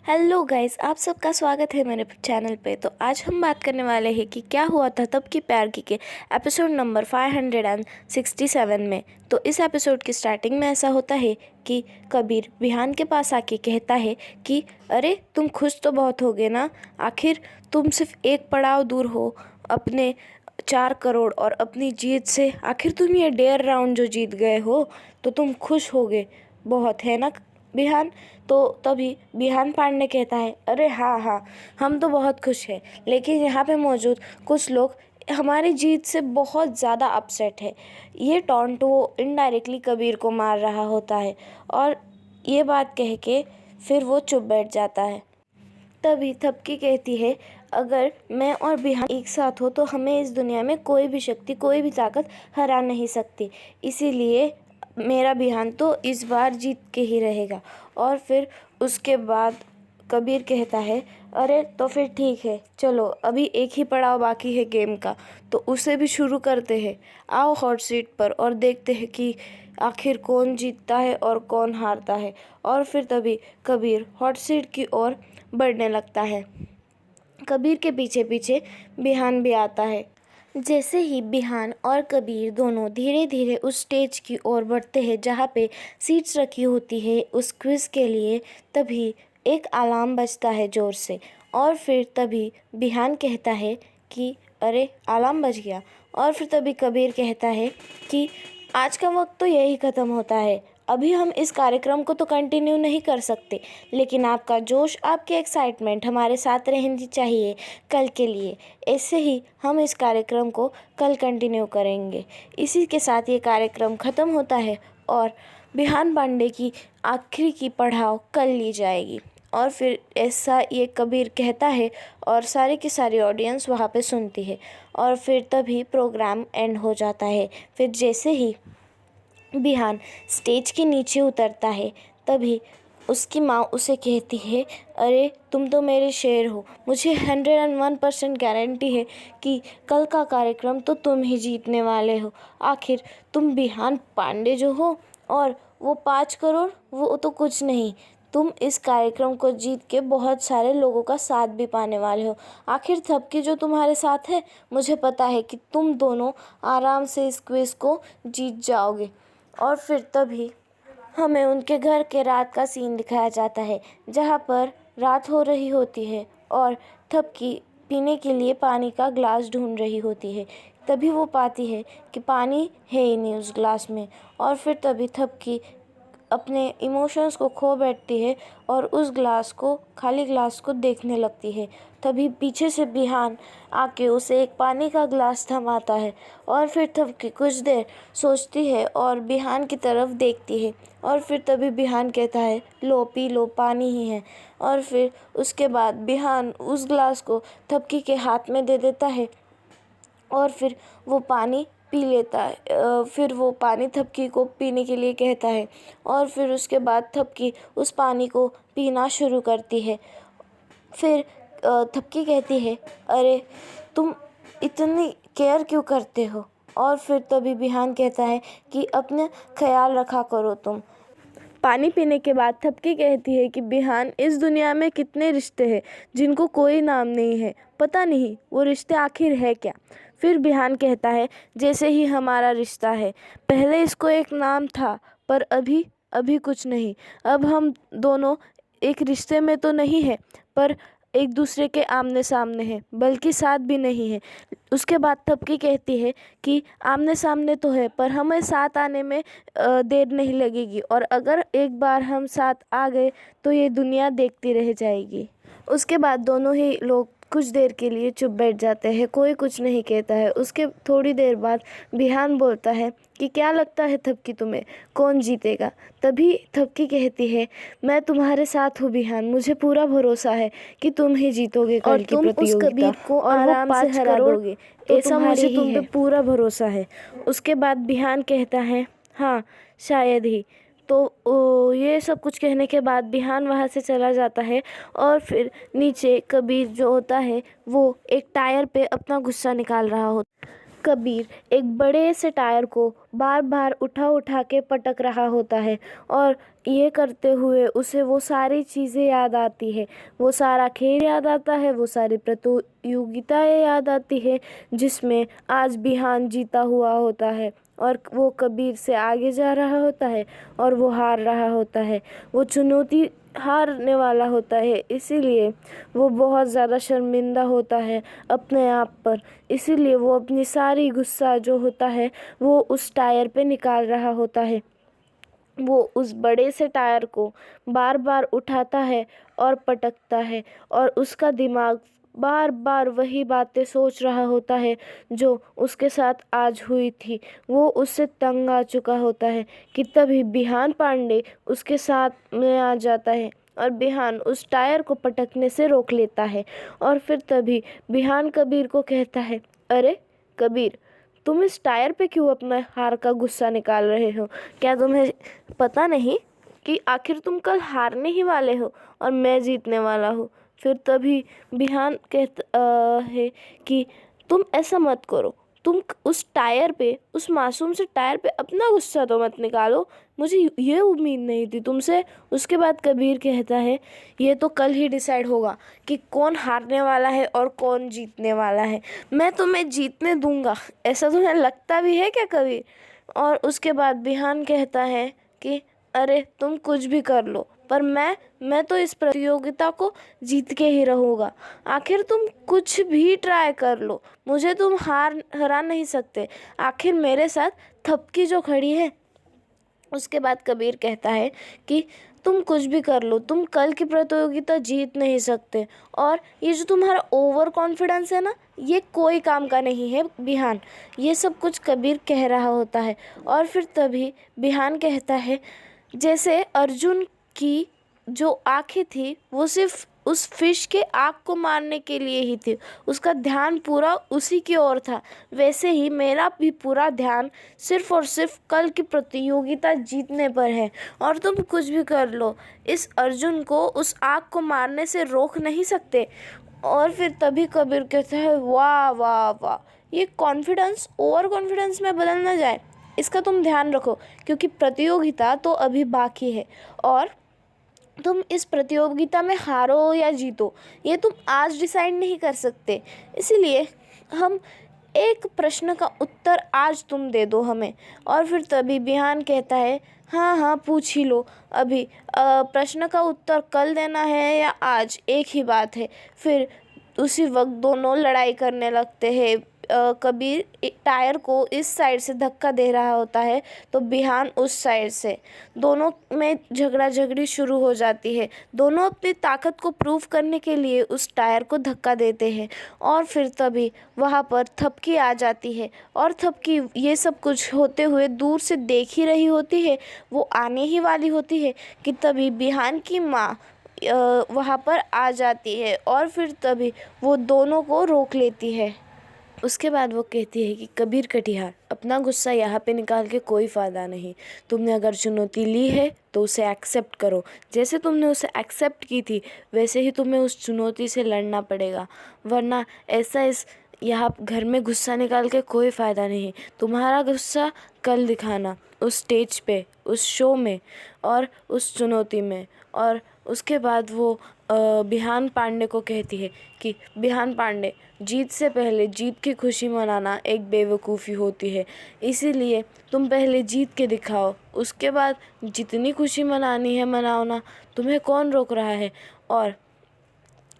Hello guys, आप सबका स्वागत है मेरे चैनल पे। तो आज हम बात करने वाले हैं कि क्या हुआ था तब की प्यार की के एपिसोड नंबर 567 में। तो इस एपिसोड की स्टार्टिंग में ऐसा होता है कि कबीर बिहान के पास आके कहता है कि अरे तुम खुश तो बहुत होगे ना, आखिर तुम सिर्फ एक पड़ाव दूर हो अपने 4 करोड़ और अपनी जीत से। आखिर तुम ये डेयर राउंड जो जीत गए हो तो तुम खुश होगे बहुत, है ना बिहान। तो तभी बिहान पांडे कहता है अरे हाँ हाँ, हम तो बहुत खुश हैं, लेकिन यहाँ पे मौजूद कुछ लोग हमारी जीत से बहुत ज़्यादा अपसेट है। ये टॉन्ट वो इनडायरेक्टली कबीर को मार रहा होता है और ये बात कह के फिर वो चुप बैठ जाता है। तभी थपकी कहती है अगर मैं और बिहान एक साथ हो तो हमें इस दुनिया में कोई भी शक्ति, कोई भी ताकत हरा नहीं सकती, इसीलिए मेरा बिहान तो इस बार जीत के ही रहेगा। और फिर उसके बाद कबीर कहता है अरे तो फिर ठीक है, चलो अभी एक ही पड़ाव बाकी है गेम का, तो उसे भी शुरू करते हैं। आओ हॉट सीट पर और देखते हैं कि आखिर कौन जीतता है और कौन हारता है। और फिर तभी कबीर हॉट सीट की ओर बढ़ने लगता है। कबीर के पीछे पीछे बिहान भी आता है। जैसे ही बिहान और कबीर दोनों धीरे धीरे उस स्टेज की ओर बढ़ते हैं जहाँ पे सीट्स रखी होती है उस क्विज़ के लिए, तभी एक अलार्म बजता है ज़ोर से। और फिर तभी बिहान कहता है कि अरे अलार्म बज गया। और फिर तभी कबीर कहता है कि आज का वक्त तो यही ख़त्म होता है, अभी हम इस कार्यक्रम को तो कंटिन्यू नहीं कर सकते, लेकिन आपका जोश, आपकी एक्साइटमेंट हमारे साथ रहनी चाहिए कल के लिए। ऐसे ही हम इस कार्यक्रम को कल कंटिन्यू करेंगे। इसी के साथ ये कार्यक्रम ख़त्म होता है और बिहान पांडे की आखिरी की पड़ाव कल ली जाएगी। और फिर ऐसा ये कबीर कहता है और सारी की सारी ऑडियंस वहाँ पे सुनती है। और फिर तभी प्रोग्राम एंड हो जाता है। फिर जैसे ही बिहान स्टेज के नीचे उतरता है तभी उसकी माँ उसे कहती है अरे तुम तो मेरे शेर हो, मुझे 101% गारंटी है कि कल का कार्यक्रम तो तुम ही जीतने वाले हो। आखिर तुम बिहान पांडे जो हो, और वो 5 करोड़ वो तो कुछ नहीं, तुम इस कार्यक्रम को जीत के बहुत सारे लोगों का साथ भी पाने वाले हो। आखिर थपकी जो तुम्हारे साथ है, मुझे पता है कि तुम दोनों आराम से इस क्विज़ को जीत जाओगे। और फिर तभी हमें उनके घर के रात का सीन दिखाया जाता है जहाँ पर रात हो रही होती है और थपकी पीने के लिए पानी का ग्लास ढूंढ रही होती है। तभी वो पाती है कि पानी है ही नहीं उस ग्लास में। और फिर तभी थपकी अपने इमोशंस को खो बैठती है और उस ग्लास को, खाली ग्लास को देखने लगती है। तभी पीछे से बिहान आके उसे एक पानी का ग्लास थमाता है और फिर थपकी कुछ देर सोचती है और बिहान की तरफ देखती है। और फिर तभी बिहान कहता है लो पी लो, पानी ही है। और फिर उसके बाद बिहान उस ग्लास को थपकी के हाथ में दे देता है और फिर वो पानी पी लेता है। फिर वो पानी थपकी को पीने के लिए कहता है और फिर उसके बाद थपकी उस पानी को पीना शुरू करती है। फिर थपकी कहती है अरे तुम इतनी केयर क्यों करते हो। और फिर तभी बिहान कहता है कि अपना ख्याल रखा करो तुम। पानी पीने के बाद थपकी कहती है कि बिहान, इस दुनिया में कितने रिश्ते हैं जिनको कोई नाम नहीं है, पता नहीं वो रिश्ते आखिर है क्या। फिर बिहान कहता है जैसे ही हमारा रिश्ता है, पहले इसको एक नाम था पर अभी अभी कुछ नहीं। अब हम दोनों एक रिश्ते में तो नहीं है पर एक दूसरे के आमने सामने हैं, बल्कि साथ भी नहीं है। उसके बाद थपकी कहती है कि आमने सामने तो है पर हमें साथ आने में देर नहीं लगेगी, और अगर एक बार हम साथ आ गए तो ये दुनिया देखती रह जाएगी। उसके बाद दोनों ही लोग कुछ देर के लिए चुप बैठ जाते हैं, कोई कुछ नहीं कहता है। उसके थोड़ी देर बाद बिहान बोलता है कि क्या लगता है थपकी तुम्हें, कौन जीतेगा। तभी थपकी कहती है मैं तुम्हारे साथ हूँ बिहान, मुझे पूरा भरोसा है कि तुम ही जीतोगे कल की प्रतियोगिता, और तुम उस कबीर को आराम से हरा दोगे, ऐसा मुझे तुम पे पूरा भरोसा है। उसके बाद बिहान कहता है हाँ शायद ही। तो ये सब कुछ कहने के बाद बिहान वहाँ से चला जाता है और फिर नीचे कबीर जो होता है वो एक टायर पे अपना गुस्सा निकाल रहा होता। कबीर एक बड़े से टायर को बार बार उठा उठा के पटक रहा होता है और ये करते हुए उसे वो सारी चीज़ें याद आती है, वो सारा खेल याद आता है, वो सारी प्रतियोगिताएं याद आती है जिसमें आज बिहान जीता हुआ होता है और वो कबीर से आगे जा रहा होता है और वो हार रहा होता है। वो चुनौती हारने वाला होता है, इसीलिए वो बहुत ज़्यादा शर्मिंदा होता है अपने आप पर। इसीलिए वो अपनी सारी गुस्सा जो होता है वो उस टायर पे निकाल रहा होता है। वो उस बड़े से टायर को बार बार उठाता है और पटकता है और उसका दिमाग बार बार वही बातें सोच रहा होता है जो उसके साथ आज हुई थी। वो उससे तंग आ चुका होता है कि तभी बिहान पांडे उसके साथ में आ जाता है और बिहान उस टायर को पटकने से रोक लेता है। और फिर तभी बिहान कबीर को कहता है, अरे कबीर, तुम इस टायर पे क्यों अपना हार का गुस्सा निकाल रहे हो? क्या तुम्हें पता नहीं कि आखिर तुम कल हारने ही वाले हो और मैं जीतने वाला हूँ? फिर तभी बिहान कहता है कि तुम ऐसा मत करो, तुम उस टायर पे, उस मासूम से टायर पे अपना गुस्सा तो मत निकालो, मुझे ये उम्मीद नहीं थी तुमसे। उसके बाद कबीर कहता है, ये तो कल ही डिसाइड होगा कि कौन हारने वाला है और कौन जीतने वाला है। मैं तुम्हें जीतने दूंगा, ऐसा तुम्हें लगता भी है क्या कबीर? और उसके बाद बिहान कहता है कि अरे तुम कुछ भी कर लो, पर मैं तो इस प्रतियोगिता को जीत के ही रहूँगा। आखिर तुम कुछ भी ट्राई कर लो, मुझे तुम हरा नहीं सकते। आखिर मेरे साथ थपकी जो खड़ी है। उसके बाद कबीर कहता है कि तुम कुछ भी कर लो, तुम कल की प्रतियोगिता जीत नहीं सकते। और ये जो तुम्हारा ओवर कॉन्फिडेंस है ना, ये कोई काम का नहीं है बिहान। ये सब कुछ कबीर कह रहा होता है। और फिर तभी बिहान कहता है, जैसे अर्जुन की जो आँखें थी वो सिर्फ उस फिश के आँख को मारने के लिए ही थी, उसका ध्यान पूरा उसी की ओर था, वैसे ही मेरा भी पूरा ध्यान सिर्फ और सिर्फ कल की प्रतियोगिता जीतने पर है। और तुम कुछ भी कर लो, इस अर्जुन को उस आँख को मारने से रोक नहीं सकते। और फिर तभी कबीर कहता है, वाह वाह वाह, ये कॉन्फिडेंस ओवर कॉन्फिडेंस में बदल ना जाए, इसका तुम ध्यान रखो, क्योंकि प्रतियोगिता तो अभी बाकी है और तुम इस प्रतियोगिता में हारो या जीतो ये तुम आज डिसाइड नहीं कर सकते। इसीलिए हम एक प्रश्न का उत्तर आज तुम दे दो हमें। और फिर तभी बिहान कहता है, हाँ हाँ पूछ ही लो अभी, प्रश्न का उत्तर कल देना है या आज, एक ही बात है। फिर उसी वक्त दोनों लड़ाई करने लगते हैं। कबीर टायर को इस साइड से धक्का दे रहा होता है तो बिहान उस साइड से, दोनों में झगड़ा झगड़ी शुरू हो जाती है। दोनों अपनी ताकत को प्रूव करने के लिए उस टायर को धक्का देते हैं। और फिर तभी वहाँ पर थपकी आ जाती है और थपकी ये सब कुछ होते हुए दूर से देख ही रही होती है, वो आने ही वाली होती है कि तभी बिहान की माँ वहाँ पर आ जाती है और फिर तभी वो दोनों को रोक लेती है। उसके बाद वो कहती है कि कबीर कटिहार, अपना गुस्सा यहाँ पे निकाल के कोई फ़ायदा नहीं। तुमने अगर चुनौती ली है तो उसे एक्सेप्ट करो। जैसे तुमने उसे एक्सेप्ट की थी वैसे ही तुम्हें उस चुनौती से लड़ना पड़ेगा, वरना ऐसा इस यहाँ घर में गुस्सा निकाल के कोई फ़ायदा नहीं। तुम्हारा गुस्सा कल दिखाना उस स्टेज पे, उस शो में और उस चुनौती में। और उसके बाद वो बिहान पांडे को कहती है कि बिहान पांडे, जीत से पहले जीत की खुशी मनाना एक बेवकूफ़ी होती है, इसीलिए तुम पहले जीत के दिखाओ, उसके बाद जितनी खुशी मनानी है मनाओ ना, तुम्हें कौन रोक रहा है। और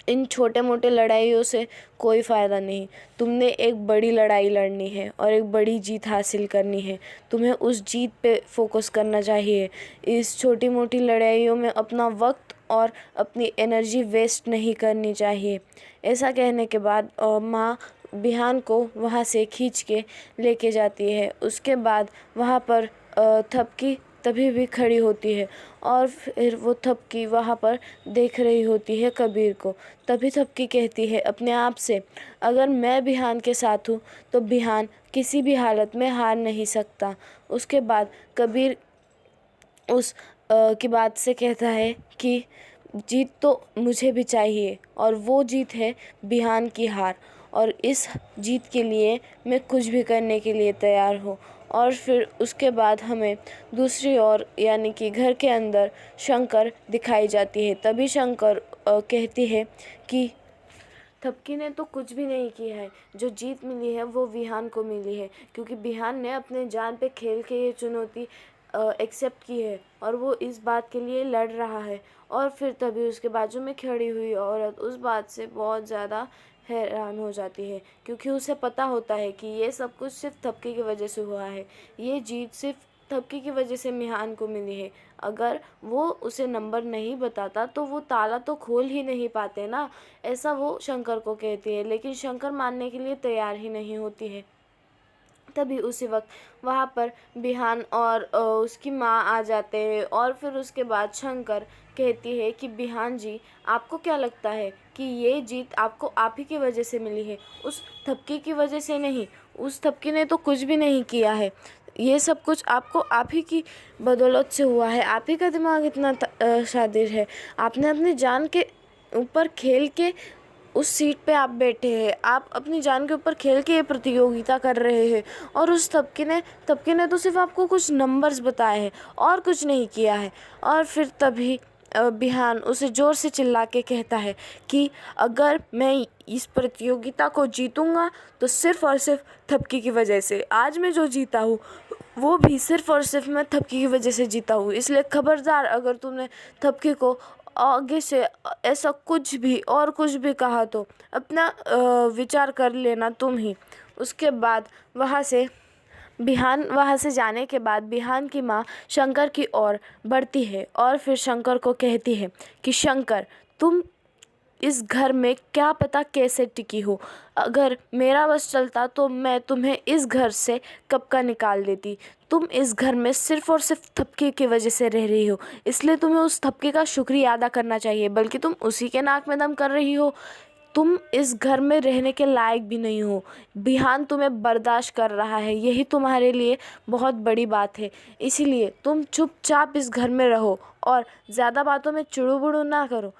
इन छोटे मोटे लड़ाइयों से कोई फ़ायदा नहीं, तुमने एक बड़ी लड़ाई लड़नी है और एक बड़ी जीत हासिल करनी है, तुम्हें उस जीत पे फोकस करना चाहिए। इस छोटी मोटी लड़ाइयों में अपना वक्त और अपनी एनर्जी वेस्ट नहीं करनी चाहिए। ऐसा कहने के बाद माँ बिहान को वहाँ से खींच के लेके जाती है। उसके बाद वहाँ पर थपकी तभी भी खड़ी होती है और फिर वो थपकी वहाँ पर देख रही होती है कबीर को। तभी थपकी कहती है अपने आप से, अगर मैं बिहान के साथ हूँ तो बिहान किसी भी हालत में हार नहीं सकता। उसके बाद कबीर उस की बात से कहता है कि जीत तो मुझे भी चाहिए और वो जीत है बिहान की हार। और इस जीत के लिए मैं कुछ भी करने के लिए तैयार हूँ। और फिर उसके बाद हमें दूसरी ओर यानी कि घर के अंदर शंकर दिखाई जाती है। तभी शंकर कहती है कि थपकी ने तो कुछ भी नहीं किया है, जो जीत मिली है वो विहान को मिली है, क्योंकि विहान ने अपने जान पे खेल के ये चुनौती एक्सेप्ट की है और वो इस बात के लिए लड़ रहा है। और फिर तभी उसके बाजू में खड़ी हुई औरत उस बात से बहुत ज़्यादा हैरान हो जाती है, क्योंकि उसे पता होता है कि ये सब कुछ सिर्फ थपकी की वजह से हुआ है। ये जीत सिर्फ थपकी की वजह से विहान को मिली है। अगर वो उसे नंबर नहीं बताता तो वो ताला तो खोल ही नहीं पाते ना, ऐसा वो शंकर को कहती है। लेकिन शंकर मानने के लिए तैयार ही नहीं होती है। तभी उसी वक्त वहाँ पर विहान और उसकी माँ आ जाते हैं और फिर उसके बाद शंकर कहती है कि विहान जी, आपको क्या लगता है कि ये जीत आपको आप ही की वजह से मिली है, उस थपकी की वजह से नहीं। उस थपकी ने तो कुछ भी नहीं किया है, ये सब कुछ आपको आप ही की बदौलत से हुआ है। आप ही का दिमाग इतना शातिर है, आपने अपनी जान के ऊपर खेल के उस सीट पे आप बैठे हैं, आप अपनी जान के ऊपर खेल के ये प्रतियोगिता कर रहे हैं। और उस तबके ने तो सिर्फ आपको कुछ नंबर्स बताए हैं और कुछ नहीं किया है। और फिर तभी विहान उसे ज़ोर से चिल्ला के कहता है कि अगर मैं इस प्रतियोगिता को जीतूंगा तो सिर्फ़ और सिर्फ थपकी की वजह से। आज मैं जो जीता हूँ वो भी सिर्फ़ और सिर्फ मैं थपकी की वजह से जीता हूँ। इसलिए खबरदार, अगर तुमने थपकी को आगे से ऐसा कुछ भी और कुछ भी कहा तो अपना विचार कर लेना तुम ही। उसके बाद वहाँ से जाने के बाद विहान की माँ शंकर की ओर बढ़ती है और फिर शंकर को कहती है कि शंकर, तुम इस घर में क्या पता कैसे टिकी हो। अगर मेरा बस चलता तो मैं तुम्हें इस घर से कब का निकाल देती। तुम इस घर में सिर्फ़ और सिर्फ थपकी की वजह से रह रही हो, इसलिए तुम्हें उस थपकी का शुक्रिया अदा करना चाहिए, बल्कि तुम उसी के नाक में दम कर रही हो। तुम इस घर में रहने के लायक भी नहीं हो। विहान तुम्हें बर्दाश्त कर रहा है, यही तुम्हारे लिए बहुत बड़ी बात है। इसीलिए तुम चुपचाप इस घर में रहो और ज़्यादा बातों में चिड़ू-बुड़ू ना करो।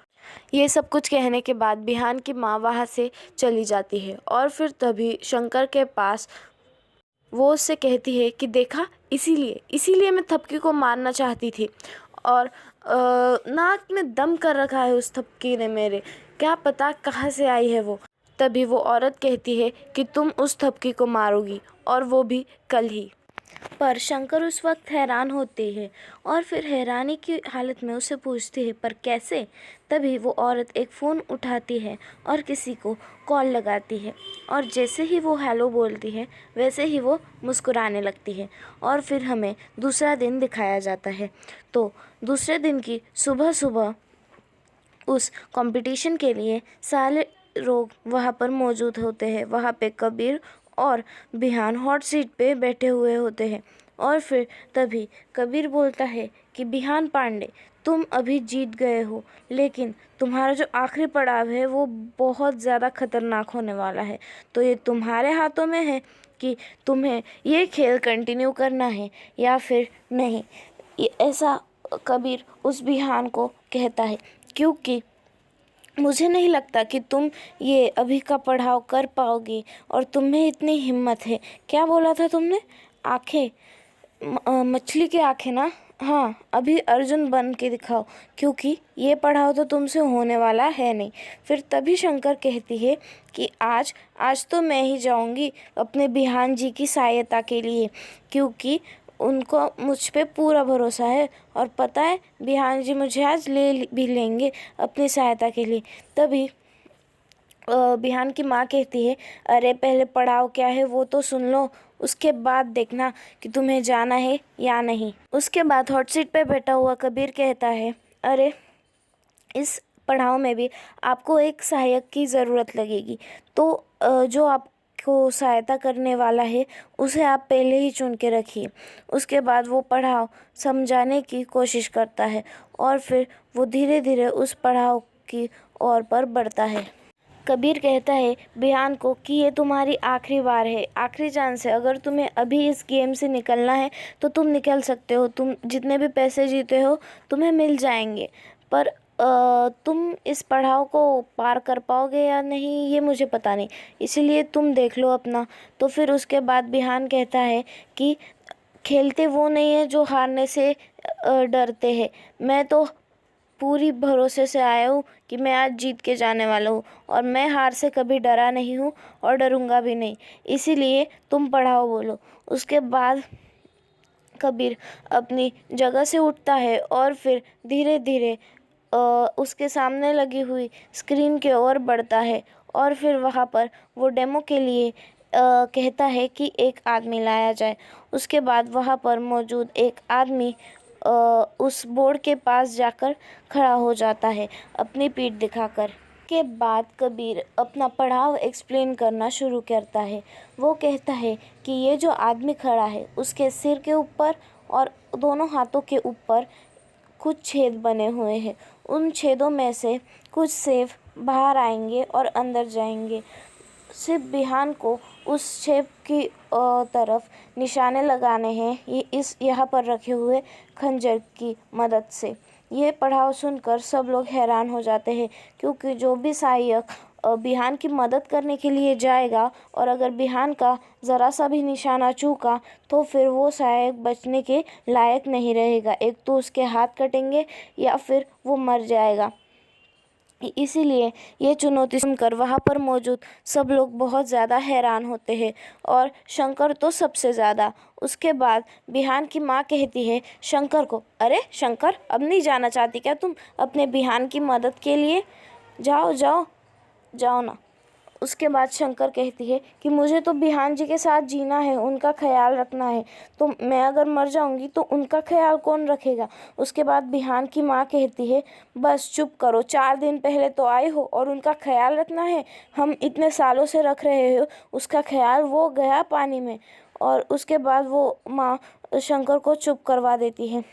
ये सब कुछ कहने के बाद विहान की माँ वहाँ से चली जाती है और फिर तभी शंकर के पास वो उससे कहती है कि देखा, इसीलिए मैं थपकी को मारना चाहती थी और नाक में दम कर रखा है उस थपकी ने मेरे, क्या पता कहाँ से आई है वो। तभी वो औरत कहती है कि तुम उस थपकी को मारोगी और वो भी कल ही। पर शंकर उस वक्त हैरान होते हैं और फिर हैरानी की हालत में उसे पूछती है, पर कैसे? तभी वो औरत एक फ़ोन उठाती है और किसी को कॉल लगाती है और जैसे ही वो हेलो बोलती है वैसे ही वो मुस्कुराने लगती है। और फिर हमें दूसरा दिन दिखाया जाता है। तो दूसरे दिन की सुबह उस कंपटीशन के लिए सारे लोग वहाँ पर मौजूद होते हैं। वहाँ पे कबीर और विहान हॉट सीट पे बैठे हुए होते हैं और फिर तभी कबीर बोलता है कि विहान पांडे, तुम अभी जीत गए हो, लेकिन तुम्हारा जो आखिरी पड़ाव है वो बहुत ज़्यादा खतरनाक होने वाला है। तो ये तुम्हारे हाथों में है कि तुम्हें ये खेल कंटिन्यू करना है या फिर नहीं। ऐसा कबीर उस विहान को कहता है, क्योंकि मुझे नहीं लगता कि तुम ये अभी का पढ़ाव कर पाओगी और तुम्हें इतनी हिम्मत है। क्या बोला था तुमने? आँखें, मछली की आँखें ना? हाँ, अभी अर्जुन बन के दिखाओ, क्योंकि ये पढ़ाव तो तुमसे होने वाला है नहीं। फिर तभी शंकर कहती है कि आज तो मैं ही जाऊंगी अपने विहान जी की सहायता के लिए, क्योंकि उनको मुझ पे पूरा भरोसा है और पता है विहान जी मुझे आज ले भी लेंगे अपनी सहायता के लिए। तभी विहान की माँ कहती है, अरे पहले पढ़ाओ क्या है वो तो सुन लो, उसके बाद देखना कि तुम्हें जाना है या नहीं। उसके बाद हॉट सीट पे बैठा हुआ कबीर कहता है, अरे इस पढ़ाओ में भी आपको एक सहायक की ज़रूरत लगेगी, तो जो आपको सहायता करने वाला है उसे आप पहले ही चुन के रखिए। उसके बाद वो पढ़ाओ समझाने की कोशिश करता है और फिर वो धीरे धीरे उस पढ़ाओ की ओर पर बढ़ता है। कबीर कहता है विहान को कि ये तुम्हारी आखिरी बार है, आखिरी चांस है। अगर तुम्हें अभी इस गेम से निकलना है तो तुम निकल सकते हो, तुम जितने भी पैसे जीते हो तुम्हें मिल जाएंगे, पर तुम इस पड़ाव को पार कर पाओगे या नहीं ये मुझे पता नहीं, इसीलिए तुम देख लो अपना। तो फिर उसके बाद बिहान कहता है कि खेलते वो नहीं है जो हारने से डरते हैं। मैं तो पूरी भरोसे से आया हूँ कि मैं आज जीत के जाने वाला हूँ, और मैं हार से कभी डरा नहीं हूँ और डरूंगा भी नहीं, इसीलिए तुम पढ़ाओ बोलो। उसके बाद कबीर अपनी जगह से उठता है और फिर धीरे धीरे उसके सामने लगी हुई स्क्रीन की ओर बढ़ता है, और फिर वहाँ पर वो डेमो के लिए कहता है कि एक आदमी लाया जाए। उसके बाद वहाँ पर मौजूद एक आदमी उस बोर्ड के पास जाकर खड़ा हो जाता है अपनी पीठ दिखाकर। के बाद कबीर अपना पढ़ाव एक्सप्लेन करना शुरू करता है। वो कहता है कि ये जो आदमी खड़ा है उसके सिर के ऊपर और दोनों हाथों के ऊपर कुछ छेद बने हुए हैं। उन छेदों में से कुछ सेब बाहर आएंगे और अंदर जाएंगे। सिर्फ बिहान को उस छेद की तरफ निशाने लगाने हैं, ये यहाँ पर रखे हुए खंजर की मदद से। ये पढ़ाव सुनकर सब लोग हैरान हो जाते हैं, क्योंकि जो भी सहायक बिहान की मदद करने के लिए जाएगा और अगर बिहान का ज़रा सा भी निशाना चूका तो फिर वो सहायक बचने के लायक नहीं रहेगा। एक तो उसके हाथ कटेंगे या फिर वो मर जाएगा। इसीलिए ये चुनौती सुनकर वहाँ पर मौजूद सब लोग बहुत ज़्यादा हैरान होते हैं, और शंकर तो सबसे ज़्यादा। उसके बाद बिहान की माँ कहती है शंकर को, अरे शंकर, अब नहीं जाना चाहती क्या तुम अपने बिहान की मदद के लिए? जाओ जाओ जाओ ना। उसके बाद शंकर कहती है कि मुझे तो बिहान जी के साथ जीना है, उनका ख्याल रखना है, तो मैं अगर मर जाऊंगी तो उनका ख्याल कौन रखेगा? उसके बाद बिहान की माँ कहती है बस चुप करो, 4 दिन पहले तो आए हो और उनका ख्याल रखना है, हम इतने सालों से रख रहे हो उसका ख्याल, वो गया पानी में। और उसके बाद वो माँ शंकर को चुप करवा देती है।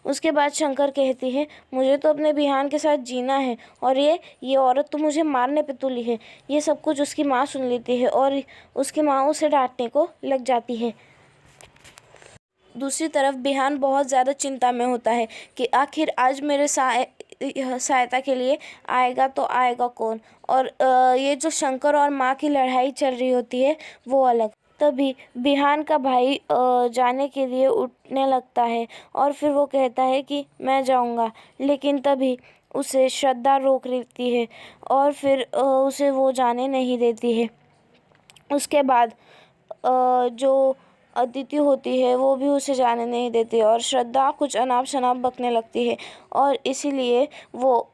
उसके बाद शंकर कहती है मुझे तो अपने बिहान के साथ जीना है, और ये औरत तो मुझे मारने पे तुली है। ये सब कुछ उसकी माँ सुन लेती है और उसकी माँ उसे डांटने को लग जाती है। दूसरी तरफ बिहान बहुत ज़्यादा चिंता में होता है कि आखिर आज मेरे सहायता के लिए आएगा तो आएगा कौन। और ये जो शंकर और माँ की लड़ाई चल रही होती है वो अलग। तभी बिहान का भाई जाने के लिए उठने लगता है और फिर वो कहता है कि मैं जाऊंगा, लेकिन तभी उसे श्रद्धा रोक लेती है और फिर उसे वो जाने नहीं देती है। उसके बाद जो अदिति होती है वो भी उसे जाने नहीं देती और श्रद्धा कुछ अनाप शनाप बकने लगती है, और इसीलिए वो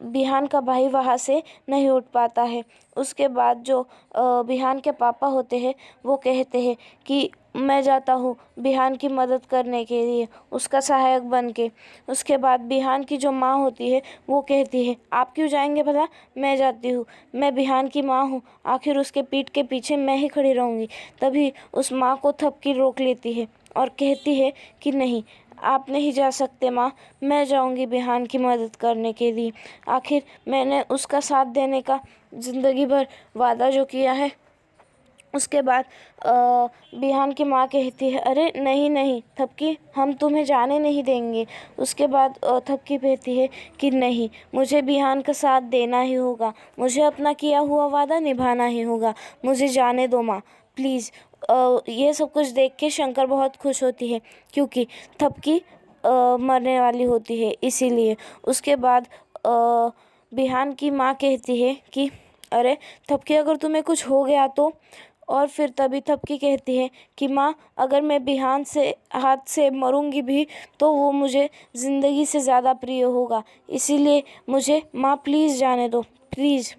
बिहान का भाई वहाँ से नहीं उठ पाता है। उसके बाद जो बिहान के पापा होते हैं वो कहते हैं कि मैं जाता हूँ बिहान की मदद करने के लिए, उसका सहायक बन के। उसके बाद बिहान की जो माँ होती है वो कहती है आप क्यों जाएंगे भला, मैं जाती हूँ, मैं बिहान की माँ हूँ, आखिर उसके पीठ के पीछे मैं ही खड़ी रहूँगी। तभी उस माँ को थपकी रोक लेती है और कहती है कि नहीं, आप नहीं जा सकते माँ, मैं जाऊंगी बिहान की मदद करने के लिए। आखिर मैंने उसका साथ देने का ज़िंदगी भर वादा जो किया है। उसके बाद बिहान की माँ कहती है अरे नहीं नहीं थपकी, हम तुम्हें जाने नहीं देंगे। उसके बाद थपकी कहती है कि नहीं, मुझे बिहान का साथ देना ही होगा, मुझे अपना किया हुआ वादा निभाना ही होगा, मुझे जाने दो माँ प्लीज़। ये सब कुछ देख के शंकर बहुत खुश होती है, क्योंकि थपकी मरने वाली होती है इसीलिए। उसके बाद बिहान की माँ कहती है कि अरे थपकी, अगर तुम्हें कुछ हो गया तो? और फिर तभी थपकी कहती है कि माँ, अगर मैं बिहान से हाथ से मरूंगी भी तो वो मुझे ज़िंदगी से ज़्यादा प्रिय होगा, इसीलिए मुझे माँ प्लीज़ जाने दो प्लीज़।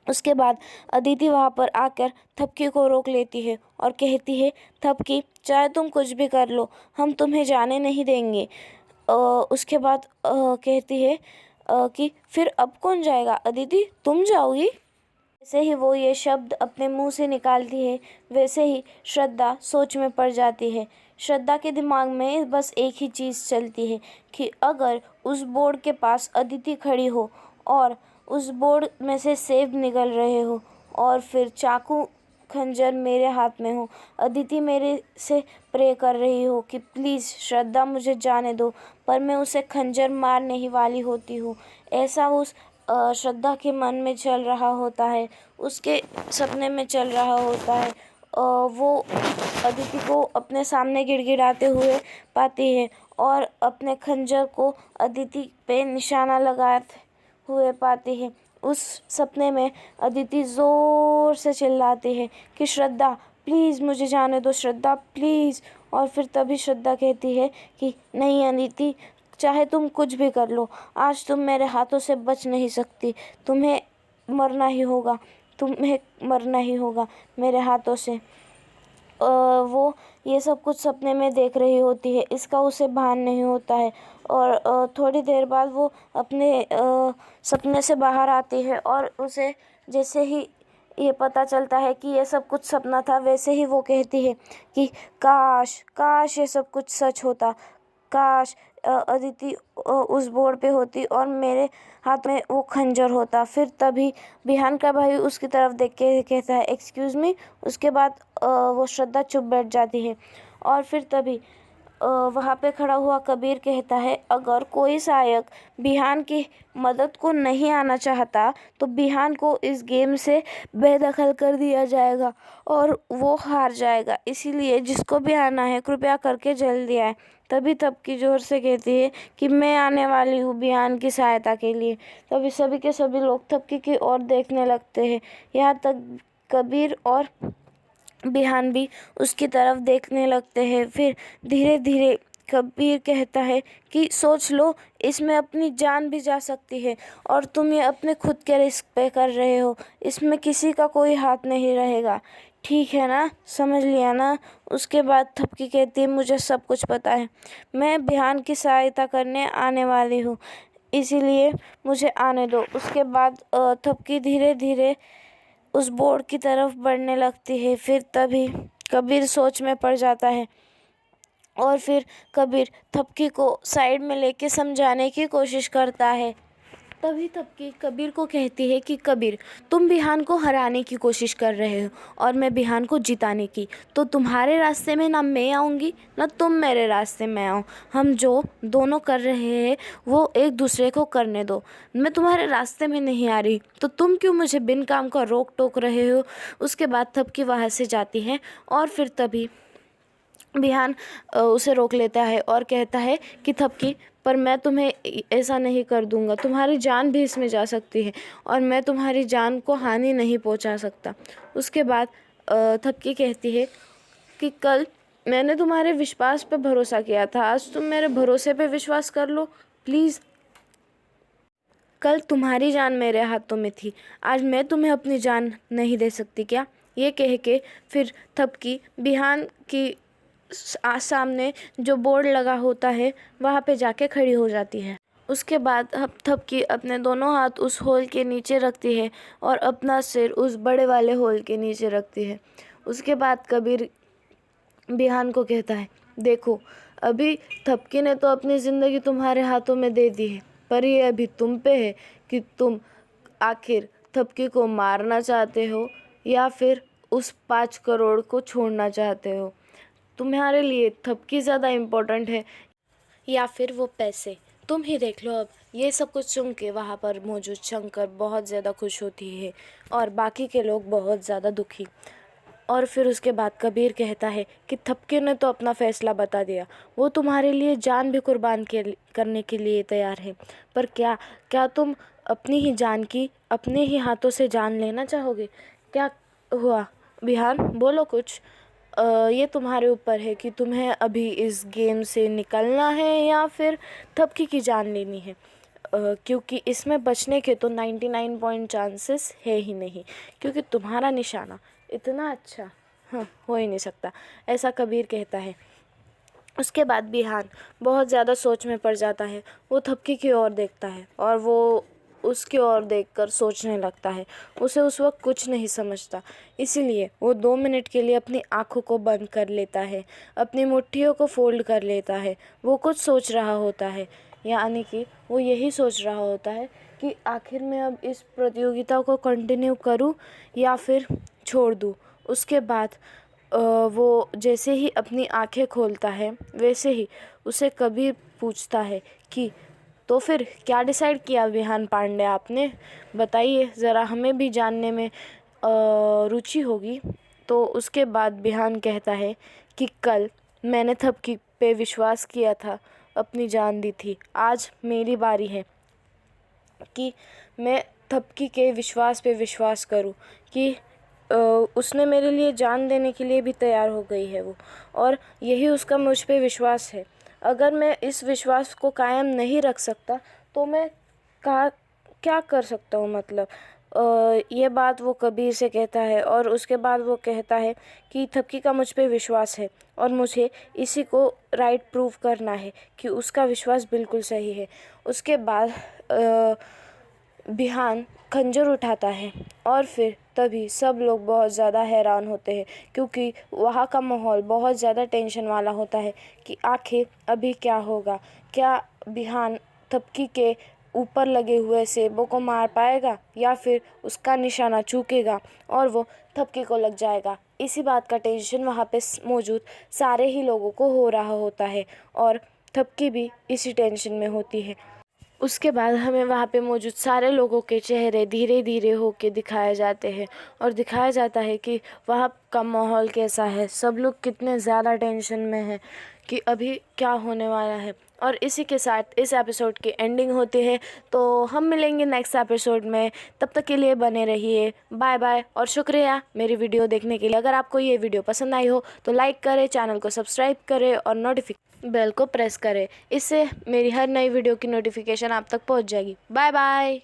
उसके बाद अदिति वहाँ पर आकर थपकी को रोक लेती है और कहती है थपकी, चाहे तुम कुछ भी कर लो, हम तुम्हें जाने नहीं देंगे। उसके बाद कहती है कि फिर अब कौन जाएगा? अदिति तुम जाओगी? जैसे ही वो ये शब्द अपने मुंह से निकालती है वैसे ही श्रद्धा सोच में पड़ जाती है। श्रद्धा के दिमाग में बस एक ही चीज़ चलती है कि अगर उस बोर्ड के पास अदिति खड़ी हो और उस बोर्ड में से सेब निकल रहे हो और फिर चाकू खंजर मेरे हाथ में हो। अदिति मेरे से प्रे कर रही हो कि प्लीज़ श्रद्धा मुझे जाने दो, पर मैं उसे खंजर मारने ही वाली होती हूँ। ऐसा उस श्रद्धा के मन में चल रहा होता है, उसके सपने में चल रहा होता है। वो अदिति को अपने सामने गिड़गिड़ाते हुए पाती है और अपने खंजर को अदिति पे निशाना लगाते हुए पाती है। उस सपने में अदिति ज़ोर से चिल्लाती है कि श्रद्धा प्लीज़ मुझे जाने दो, श्रद्धा प्लीज़। और फिर तभी श्रद्धा कहती है कि नहीं अदिति, चाहे तुम कुछ भी कर लो, आज तुम मेरे हाथों से बच नहीं सकती। तुम्हें मरना ही होगा, तुम्हें मरना ही होगा मेरे हाथों से। वो ये सब कुछ सपने में देख रही होती है, इसका उसे भान नहीं होता है। और थोड़ी देर बाद वो अपने सपने से बाहर आती है और उसे जैसे ही ये पता चलता है कि ये सब कुछ सपना था, वैसे ही वो कहती है कि काश काश ये सब कुछ सच होता। काश अदिति उस बोर्ड पे होती और मेरे हाथ में वो खंजर होता। फिर तभी बिहान का भाई उसकी तरफ देख के कहता है एक्सक्यूज़ मी। उसके बाद वो श्रद्धा चुप बैठ जाती है। और फिर तभी वहाँ पे खड़ा हुआ कबीर कहता है अगर कोई सहायक बिहान की मदद को नहीं आना चाहता तो बिहान को इस गेम से बेदखल कर दिया जाएगा और वो हार जाएगा। इसीलिए जिसको भी आना है कृपया करके जल्दी आए। तभी थपकी जोर से कहती है कि मैं आने वाली हूँ बिहान की सहायता के लिए। तभी सभी के सभी लोग थपकी की ओर देखने लगते हैं। यहाँ तक कबीर और बिहान भी उसकी तरफ देखने लगते हैं। फिर धीरे धीरे कबीर कहता है कि सोच लो, इसमें अपनी जान भी जा सकती है और तुम ये अपने खुद के रिस्क पे कर रहे हो। इसमें किसी का कोई हाथ नहीं रहेगा, ठीक है ना, समझ लिया ना। उसके बाद थपकी कहती है मुझे सब कुछ पता है, मैं बिहान की सहायता करने आने वाली हूँ, इसीलिए मुझे आने दो। उसके बाद थपकी धीरे धीरे उस बोर्ड की तरफ बढ़ने लगती है। फिर तभी कबीर सोच में पड़ जाता है और फिर कबीर थपकी को साइड में लेके समझाने की कोशिश करता है। तभी थपकी कबीर को कहती है कि कबीर, तुम बिहान को हराने की कोशिश कर रहे हो और मैं बिहान को जिताने की, तो तुम्हारे रास्ते में ना मैं आऊँगी ना तुम मेरे रास्ते में आओ। हम जो दोनों कर रहे हैं वो एक दूसरे को करने दो। मैं तुम्हारे रास्ते में नहीं आ रही तो तुम क्यों मुझे बिन काम का रोक टोक रहे हो। उसके बाद थपकी वहाँ से जाती है और फिर तभी बिहान उसे रोक लेता है और कहता है कि थपकी, पर मैं तुम्हें ऐसा नहीं कर दूंगा, तुम्हारी जान भी इसमें जा सकती है और मैं तुम्हारी जान को हानि नहीं पहुंचा सकता। उसके बाद थपकी कहती है कि कल मैंने तुम्हारे विश्वास पे भरोसा किया था, आज तुम मेरे भरोसे पे विश्वास कर लो प्लीज़। कल तुम्हारी जान मेरे हाथों में थी, आज मैं तुम्हें अपनी जान नहीं दे सकती क्या। ये कह के फिर थपकी बिहान की सामने जो बोर्ड लगा होता है वहाँ पे जाके खड़ी हो जाती है। उसके बाद थपकी अपने दोनों हाथ उस होल के नीचे रखती है और अपना सिर उस बड़े वाले होल के नीचे रखती है। उसके बाद कबीर बिहान को कहता है देखो, अभी थपकी ने तो अपनी ज़िंदगी तुम्हारे हाथों में दे दी है, पर ये अभी तुम पे है कि तुम आखिर थपकी को मारना चाहते हो या फिर उस 5 करोड़ को छोड़ना चाहते हो। तुम्हारे लिए थपकी ज़्यादा इम्पोर्टेंट है या फिर वो पैसे, तुम ही देख लो। अब ये सब कुछ सुन के वहाँ पर मौजूद शंकर बहुत ज़्यादा खुश होती है और बाकी के लोग बहुत ज़्यादा दुखी। और फिर उसके बाद कबीर कहता है कि थपकी ने तो अपना फ़ैसला बता दिया, वो तुम्हारे लिए जान भी कुर्बान करने के लिए तैयार है, पर क्या क्या तुम अपनी ही जान की अपने ही हाथों से जान लेना चाहोगे। क्या हुआ बिहान, बोलो कुछ। ये तुम्हारे ऊपर है कि तुम्हें अभी इस गेम से निकलना है या फिर थपकी की जान लेनी है, क्योंकि इसमें बचने के तो 99 पॉइंट चांसेस है ही नहीं, क्योंकि तुम्हारा निशाना इतना अच्छा हो ही नहीं सकता, ऐसा कबीर कहता है। उसके बाद बिहान बहुत ज़्यादा सोच में पड़ जाता है। वो थपकी की ओर देखता है और वो उसकी ओर देखकर सोचने लगता है। उसे उस वक्त कुछ नहीं समझता, इसीलिए वो 2 मिनट के लिए अपनी आँखों को बंद कर लेता है, अपनी मुट्ठियों को फोल्ड कर लेता है। वो कुछ सोच रहा होता है, यानी कि वो यही सोच रहा होता है कि आखिर मैं अब इस प्रतियोगिता को कंटिन्यू करूं या फिर छोड़ दूं। उसके बाद वो जैसे ही अपनी आंखें खोलता है वैसे ही उसे कबीर पूछता है कि तो फिर क्या डिसाइड किया विहान पांडे आपने, बताइए ज़रा, हमें भी जानने में रुचि होगी। तो उसके बाद बिहान कहता है कि कल मैंने थपकी पे विश्वास किया था, अपनी जान दी थी, आज मेरी बारी है कि मैं थपकी के विश्वास पे विश्वास करूं कि उसने मेरे लिए जान देने के लिए भी तैयार हो गई है वो, और यही उसका मुझ पे विश्वास है। अगर मैं इस विश्वास को कायम नहीं रख सकता तो मैं क्या कर सकता हूँ, मतलब ये बात वो कबीर से कहता है। और उसके बाद वो कहता है कि थपकी का मुझ पे विश्वास है और मुझे इसी को राइट प्रूव करना है कि उसका विश्वास बिल्कुल सही है। उसके बाद बिहान खंजर उठाता है और फिर तभी सब लोग बहुत ज़्यादा हैरान होते हैं, क्योंकि वहाँ का माहौल बहुत ज़्यादा टेंशन वाला होता है कि आखिर अभी क्या होगा। क्या बिहान थपकी के ऊपर लगे हुए सेबों को मार पाएगा या फिर उसका निशाना चूकेगा और वो थपकी को लग जाएगा। इसी बात का टेंशन वहाँ पे मौजूद सारे ही लोगों को हो रहा होता है और थपकी भी इसी टेंशन में होती है। उसके बाद हमें वहाँ पे मौजूद सारे लोगों के चेहरे धीरे धीरे होके दिखाए जाते हैं और दिखाया जाता है कि वहाँ का माहौल कैसा है, सब लोग कितने ज़्यादा टेंशन में हैं कि अभी क्या होने वाला है। और इसी के साथ इस एपिसोड की एंडिंग होती है। तो हम मिलेंगे नेक्स्ट एपिसोड में, तब तक के लिए बने रहिए, बाय बाय। और शुक्रिया मेरी वीडियो देखने के लिए। अगर आपको ये वीडियो पसंद आई हो तो लाइक करें, चैनल को सब्सक्राइब करें और बेल को प्रेस करें। इससे मेरी हर नई वीडियो की नोटिफिकेशन आप तक पहुंच जाएगी। Bye bye.